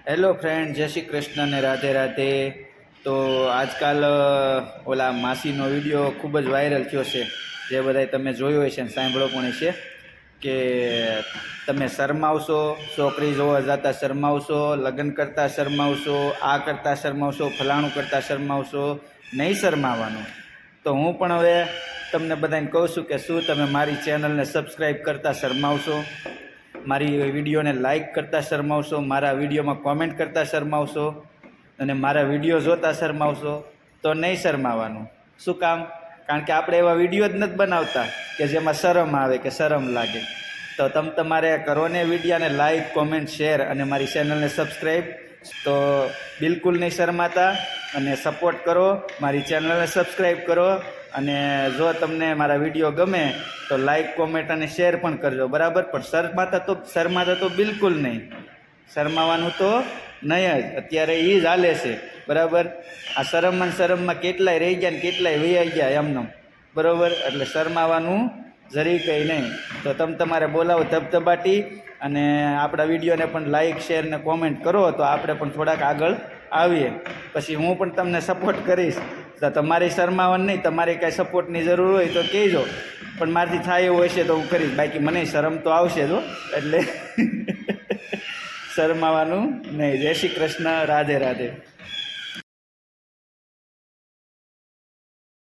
Hello friend, જય શ્રી કૃષ્ણ ને રાધે રાધે. તો આજકાલ ઓલા માસીનો વિડીયો ખૂબ જ વાયરલ થયો છે, જે બધાય તમે જોયો હશે ને સાંભળ્યો પણ હશે કે તમે શરમાવશો, છોકરી જોવા જતા શરમાવશો, લગ્ન કરતાં શરમાવશો, આ કરતાં શરમાવશો, ફલાણું કરતાં શરમાવશો, નહીં શરમાવાનું. તો હું પણ હવે તમને બધાને કહું છું કે શું તમે મારી ચેનલને સબસ્ક્રાઈબ કરતાં શરમાવશો, મારી વિડીયોને લાઇક કરતાં શરમાવશો, મારા વિડીયોમાં કોમેન્ટ કરતાં શરમાવશો અને મારા વિડીયો જોતા શરમાવશો? તો નહીં શરમાવાનું. શું કામ? કારણ કે આપણે એવા વિડીયો જ નથી બનાવતા કે જેમાં શરમ આવે કે શરમ લાગે. તો તમારે કરો ને વિડીયોને લાઇક, કોમેન્ટ, શેર અને મારી ચેનલને સબસ્ક્રાઈબ. તો બિલકુલ નહીં શરમાતા અને સપોર્ટ કરો, મારી ચેનલને સબસ્ક્રાઈબ કરો. અને જો તમને મારા વિડીયો ગમે તો લાઇક, કોમેન્ટ અને શેર પણ કરજો, બરાબર? પણ શરમાતા તો બિલકુલ નહીં. શરમાવાનું તો નહીં જ. અત્યારે એ જ હાલે છે, બરાબર? આ શરમમાં કેટલાય રહી ગયા ને કેટલાય વૈયા ગયા એમને, બરાબર? એટલે શરમાવાનું જરી કંઈ નહીં. તો તમારે બોલાવો ધબધબાટી અને આપણા વિડીયોને પણ લાઇક, શેર ને કોમેન્ટ કરો તો આપણે પણ થોડાક આગળ આવીએ. પછી હું પણ તમને સપોર્ટ કરીશ. તો તમારે શરમાવાનું નહીં, તમારે કાંઈ સપોર્ટની જરૂર હોય તો કહેજો, પણ મારાથી થાય એવું હશે તો હું કરીશ. બાકી મને શરમ તો આવશે જ, એટલે શરમાવાનું નહીં. જય શ્રી કૃષ્ણ, રાધે રાધે.